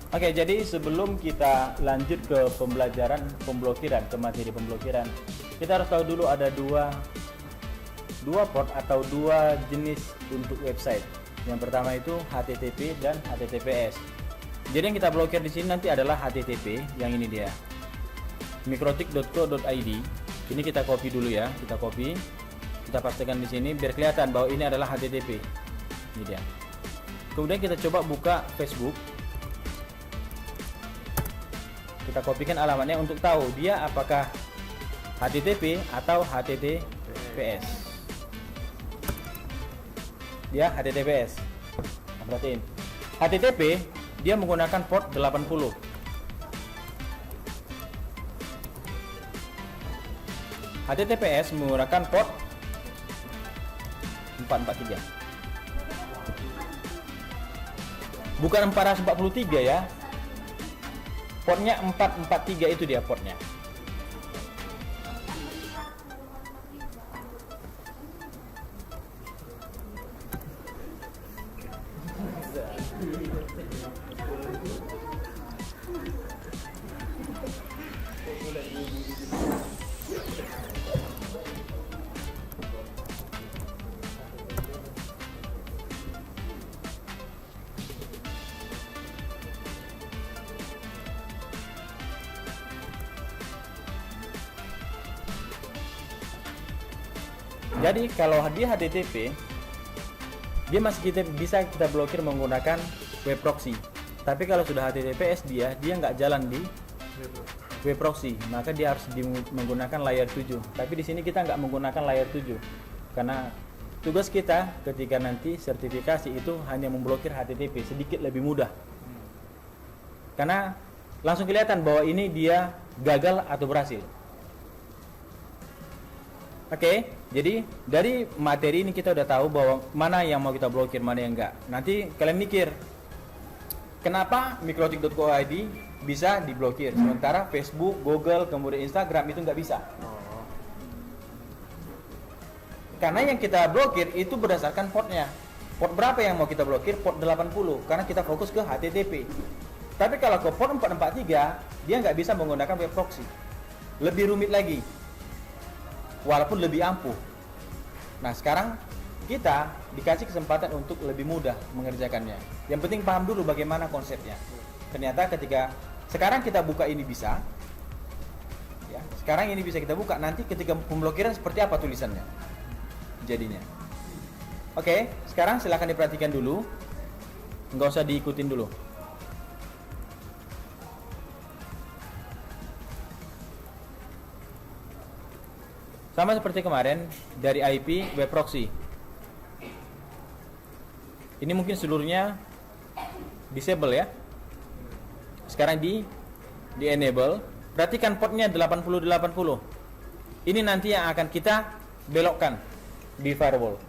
Oke, jadi sebelum kita lanjut ke pembelajaran pemblokiran, ke materi pemblokiran, kita harus tahu dulu ada dua port atau dua jenis untuk website. Yang pertama itu HTTP dan HTTPS. Jadi yang kita blokir di sini nanti adalah HTTP, yang ini dia. mikrotik.co.id. Ini kita copy dulu ya, kita copy. Kita pastikan di sini biar kelihatan bahwa ini adalah HTTP. Ini dia. Kemudian kita coba buka Facebook. Kita kopikan alamatnya untuk tahu dia apakah HTTP atau HTTPS. Dia HTTPS. Nah, perhatiin. HTTP dia menggunakan port 80. HTTPS menggunakan port 443. Bukan 443 ya. Portnya 443 itu dia portnya. Jadi kalau dia HTTP, dia masih bisa kita blokir menggunakan web proxy. Tapi kalau sudah HTTPS dia nggak jalan di web proxy, maka dia harus menggunakan layer 7. Tapi di sini kita nggak menggunakan layer 7 karena tugas kita ketika nanti sertifikasi itu hanya memblokir HTTP, sedikit lebih mudah. Karena langsung kelihatan bahwa ini dia gagal atau berhasil. Oke, jadi dari materi ini kita udah tahu bahwa mana yang mau kita blokir, mana yang enggak. Nanti kalian mikir, kenapa mikrotik.co.id bisa diblokir, sementara Facebook, Google, kemudian Instagram itu nggak bisa? Karena yang kita blokir itu berdasarkan portnya. Port berapa yang mau kita blokir? Port 80, karena kita fokus ke HTTP. Tapi kalau ke port 443, dia nggak bisa menggunakan web proxy. Lebih rumit lagi, walaupun lebih ampuh. Nah, sekarang kita dikasih kesempatan untuk lebih mudah mengerjakannya. Yang penting paham dulu bagaimana konsepnya. Ternyata ketika sekarang kita buka ini bisa, ya, sekarang ini bisa kita buka. Nanti ketika pemblokiran seperti apa tulisannya jadinya. Oke, sekarang silahkan diperhatikan dulu, nggak usah diikutin dulu. Sama seperti kemarin dari IP web proxy. Ini mungkin seluruhnya disable ya. Sekarang di enable. Perhatikan portnya 8080. Ini nanti yang akan kita belokkan di firewall.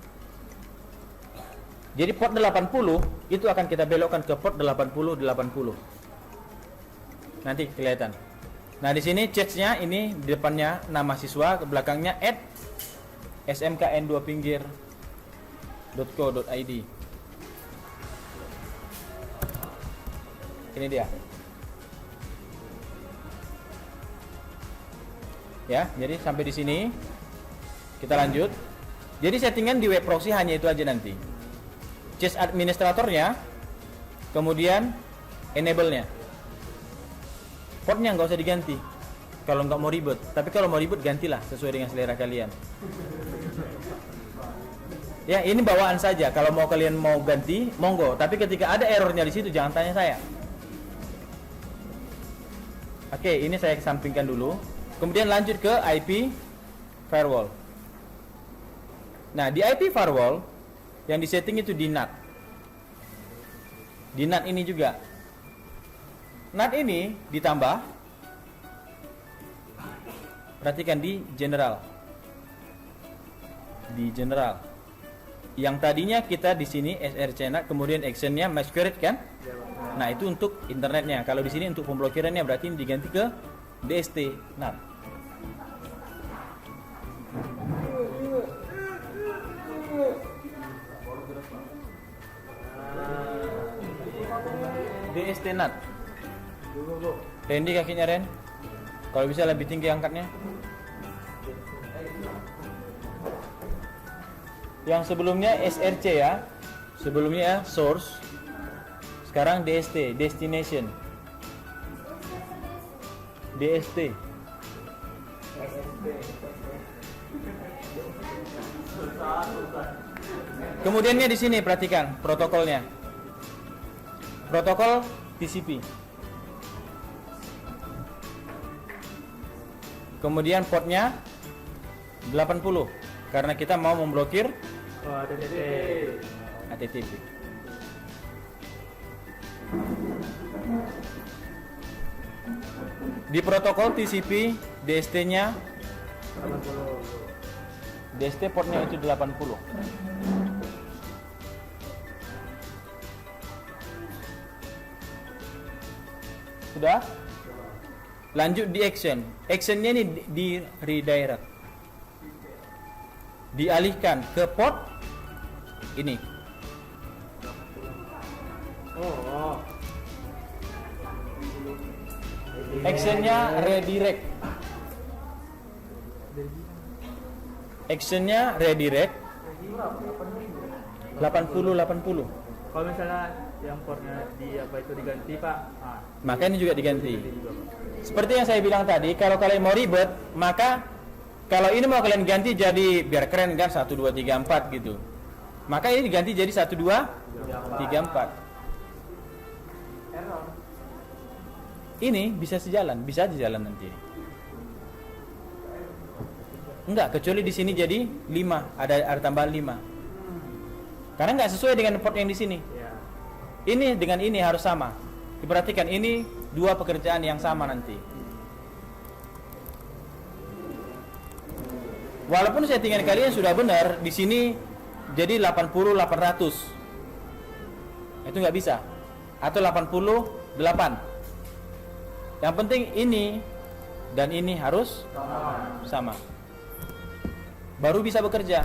Jadi port 80 itu akan kita belokkan ke port 8080. Nanti kelihatan. Nah, di sini chatnya ini di depannya nama siswa, ke belakangnya @smkn2pinggir.co.id. Ini dia. Ya, jadi sampai di sini kita lanjut. Jadi settingan di web proxy hanya itu aja nanti. Chat administratornya, kemudian enable-nya. Portnya nggak usah diganti kalau nggak mau ribet. Tapi kalau mau ribet gantilah sesuai dengan selera kalian. Ya, ini bawaan saja. Kalau mau kalian mau ganti, monggo. Tapi ketika ada errornya di situ jangan tanya saya. Oke, ini saya kesampingkan dulu. Kemudian lanjut ke IP firewall. Nah, di IP firewall yang disetting itu di NAT. Di NAT ini juga. NAT ini ditambah, perhatikan di general. Di general. Yang tadinya kita di sini SRC NAT, kemudian actionnya masquerade kan? Nah, itu untuk internetnya. Kalau di sini untuk pemblokirannya berarti ini diganti ke DST NAT. DST NAT. Randy kakinya Ren. Kalau bisa lebih tinggi angkatnya. Yang sebelumnya SRC ya. Sebelumnya ya, source. Sekarang DST, destination. DST. Kemudiannya di sini perhatikan protokolnya. Protokol TCP. Kemudian portnya 80 karena kita mau memblokir HTTP. Di protokol TCP DST-nya DST portnya itu 80. Sudah? Lanjut di action. Actionnya ini di redirect. Dialihkan ke port ini. Actionnya redirect. Actionnya redirect 80. Kalau misalnya yang portnya di apa itu diganti Pak, maka ini juga diganti. Seperti yang saya bilang tadi, kalau kalian mau ribet, maka kalau ini mau kalian ganti jadi biar keren kan 1 2 3 4 gitu. Maka ini diganti jadi 1 2 3 4. Ini bisa sejalan, bisa jalan nanti. Enggak, kecuali di sini jadi 5, ada tambahan 5. Karena enggak sesuai dengan port yang di sini. Ini dengan ini harus sama. Diperhatikan ini dua pekerjaan yang sama nanti. Walaupun settingan kalian sudah benar, di sini jadi 80 800. Itu nggak bisa. Atau 88. Yang penting ini dan ini harus sama. Baru bisa bekerja.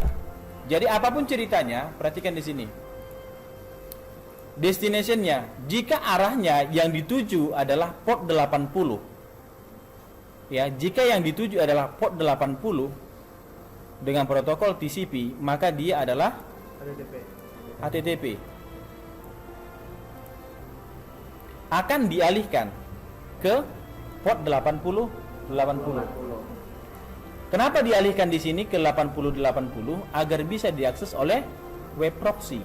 Jadi apapun ceritanya, perhatikan di sini. Destination-nya, jika arahnya yang dituju adalah port 80. Ya, jika yang dituju adalah port 80 dengan protokol TCP, maka dia adalah HTTP. Akan dialihkan ke port 80. Kenapa dialihkan di sini ke 80 agar bisa diakses oleh web proxy.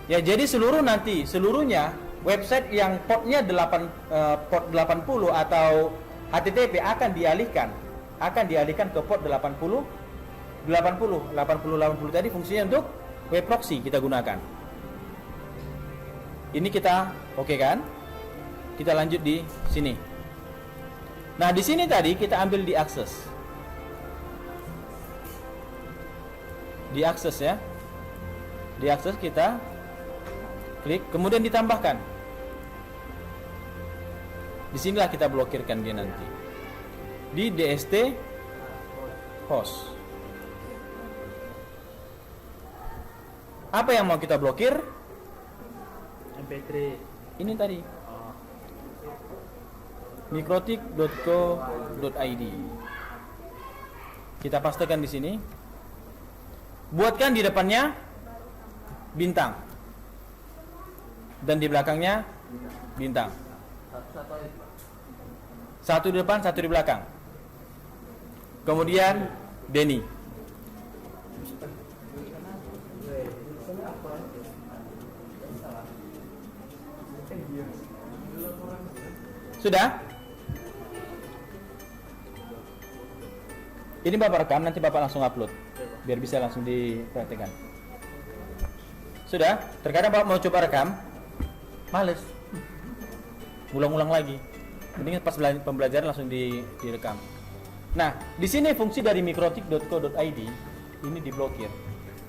Ya, jadi seluruhnya website yang portnya 80 atau HTTP akan dialihkan ke port 80 tadi fungsinya untuk web proxy kita gunakan. Ini kita oke kan? Kita lanjut di sini. Nah, di sini tadi kita ambil di akses. Di akses ya. Di akses kita klik, kemudian ditambahkan. Disinilah kita blokirkan dia nanti. Di DST host. Apa yang mau kita blokir? MP3. Ini tadi. Mikrotik.co.id. Kita pastekan di sini. Buatkan di depannya bintang. Dan di belakangnya bintang. Satu di depan, satu di belakang. Kemudian Denny. Sudah? Ini Bapak rekam, nanti Bapak langsung upload biar bisa langsung dipraktikkan. Sudah? Terkadang Bapak mau coba rekam, males, ulang-ulang lagi. Mending pas pembelajaran langsung direkam. Nah, di sini fungsi dari mikrotik.co.id ini diblokir.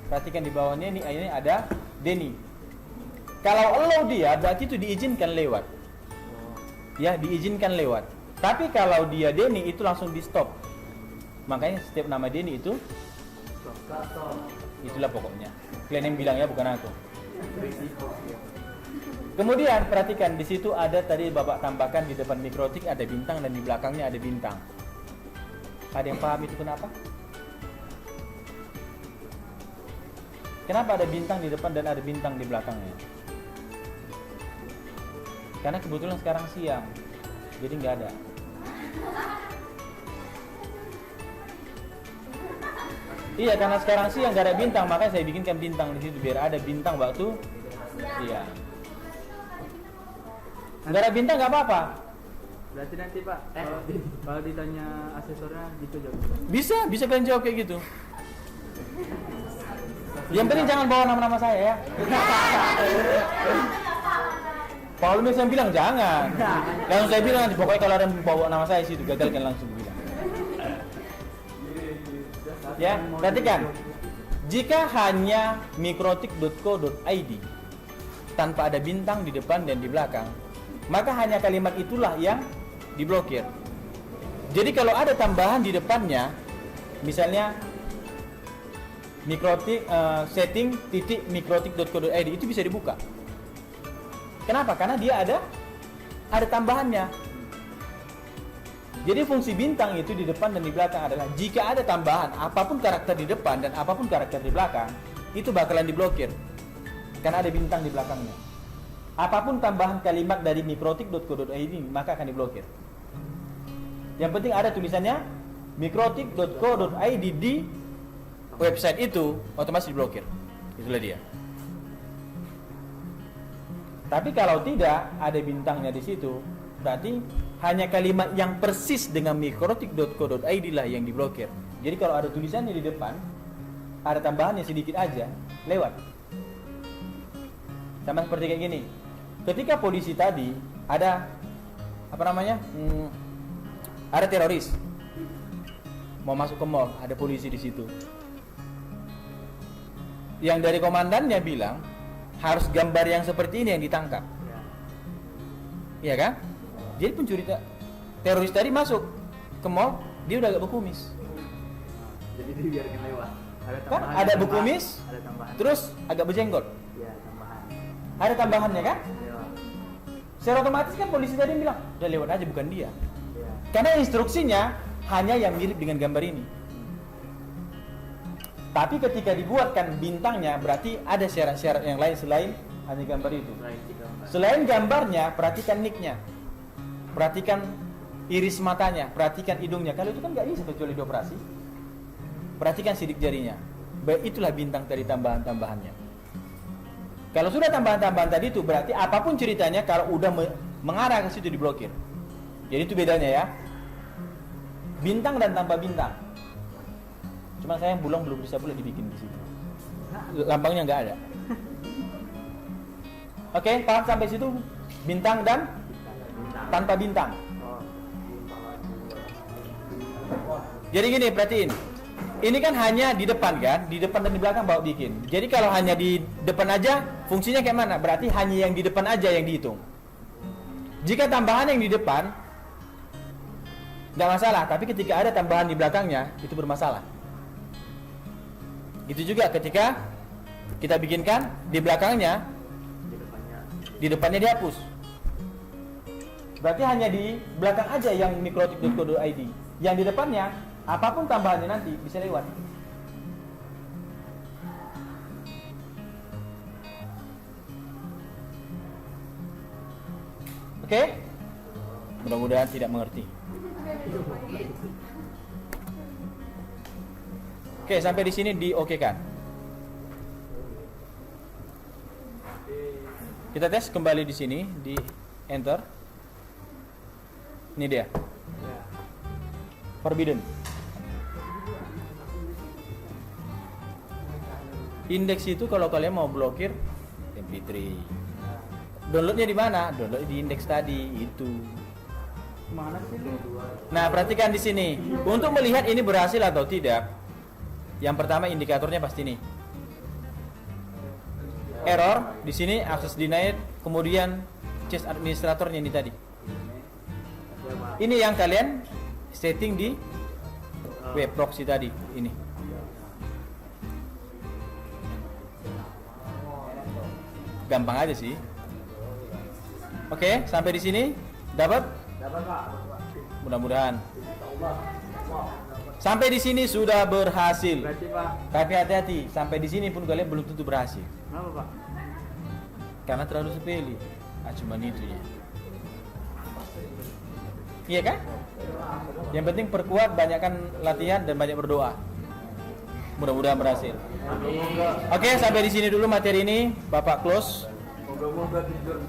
Perhatikan di bawahnya ini ada Denny. Kalau allow dia berarti itu diizinkan lewat. Ya, diizinkan lewat. Tapi kalau dia Denny itu langsung di stop. Makanya setiap nama Denny itu itulah pokoknya. Kalian yang bilang ya, bukan aku. Kemudian perhatikan di situ ada tadi Bapak tambahkan di depan mikrotik ada bintang dan di belakangnya ada bintang. Ada yang paham itu kenapa? Kenapa ada bintang di depan dan ada bintang di belakangnya? Karena kebetulan sekarang siang, jadi nggak ada. Iya, karena sekarang siang nggak ada bintang, makanya saya bikinkan bintang di situ biar ada bintang waktu. Iya. Nggak ada bintang nggak apa-apa. Berarti nanti Pak, kalau ditanya asesornya gitu jawab. Bisa kalian jawab kayak gitu. Yang penting jangan bawa nama-nama saya ya. Paul misalnya bilang jangan. Langsung saya bilang nanti pokoknya kalau ada yang bawa nama saya situ gagal kan langsung bilang. Ya, perhatikan. Jika hanya mikrotik.co.id tanpa ada bintang di depan dan di belakang, maka hanya kalimat itulah yang diblokir. Jadi kalau ada tambahan di depannya, misalnya mikrotik setting titik mikrotik.co.id itu bisa dibuka. Kenapa? Karena dia ada tambahannya. Jadi fungsi bintang itu di depan dan di belakang adalah jika ada tambahan apapun karakter di depan dan apapun karakter di belakang, itu bakalan diblokir. Karena ada bintang di belakangnya. Apapun tambahan kalimat dari mikrotik.co.id maka akan diblokir. Yang penting ada tulisannya mikrotik.co.id di website itu otomatis diblokir. Itulah dia. Tapi kalau tidak ada bintangnya di situ, berarti hanya kalimat yang persis dengan mikrotik.co.id lah yang diblokir. Jadi kalau ada tulisannya di depan, ada tambahannya sedikit aja, lewat. Sama seperti kayak gini. Ketika polisi tadi ada ada teroris mau masuk ke mall, ada polisi di situ. Yang dari komandannya bilang harus gambar yang seperti ini yang ditangkap. Iya kan? Jadi pencuri teroris tadi masuk ke mall, dia udah agak berkumis. Jadi dibiarkan lewat. Kan ada berkumis, ada tambahan. terus agak berjenggot. Iya, tambahan. Ada tambahannya kan? Iya. Secara otomatis kan polisi tadi bilang, udah lewat aja bukan dia. Iya. Karena instruksinya hanya yang mirip dengan gambar ini. Tapi ketika dibuatkan bintangnya, berarti ada syarat-syarat yang lain selain hanya gambar itu. Selain gambarnya, perhatikan nicknya. Perhatikan iris matanya, perhatikan hidungnya. Kalau itu kan nggak bisa kecuali dioperasi. Perhatikan sidik jarinya. Itulah bintang dari tambahan-tambahannya. Kalau sudah tambahan-tambahan tadi itu berarti apapun ceritanya kalau udah mengarah ke situ diblokir. Jadi itu bedanya ya. Bintang dan tanpa bintang. Cuma saya belum bisa boleh dibikin di situ. Lambangnya nggak ada. Oke, paham sampai situ? Bintang dan tanpa bintang. Jadi gini, perhatiin. Ini kan hanya di depan kan, di depan dan di belakang bawa bikin. Jadi kalau hanya di depan aja, fungsinya kayak mana? Berarti hanya yang di depan aja yang dihitung. Jika tambahan yang di depan, nggak masalah. Tapi ketika ada tambahan di belakangnya, itu bermasalah. Itu juga ketika kita bikinkan di belakangnya, di depannya dihapus. Berarti hanya di belakang aja yang mikrotik.co.id. Yang di depannya, apapun tambahannya nanti bisa lewat. Oke? Mudah-mudahan tidak mengerti. Oke, sampai di sini di-okekan. Kita tes kembali di sini, di enter. Ini dia. Forbidden. Indeks itu kalau kalian mau blokir MP3. Downloadnya di mana? Download di indeks tadi itu. Mana sih lu? Nah, perhatikan di sini. Untuk melihat ini berhasil atau tidak, yang pertama indikatornya pasti nih. Error di sini, akses denied, kemudian case administratornya ini tadi. Ini yang kalian setting di web proxy tadi ini. Gampang aja sih. Oke, sampai di sini dapat? Dapat Pak. Mudah-mudahan. Sampai di sini sudah berhasil. Berarti Pak. Tapi hati-hati, sampai di sini pun kalian belum tentu berhasil. Kenapa Pak? Karena terlalu sepele. Cuman itu ya. Iya kan? Yang penting perkuat, banyakkan latihan dan banyak berdoa. Mudah-mudahan berhasil. Amin. Oke, sampai di sini dulu materi ini. Bapak close. Moga-moga tidur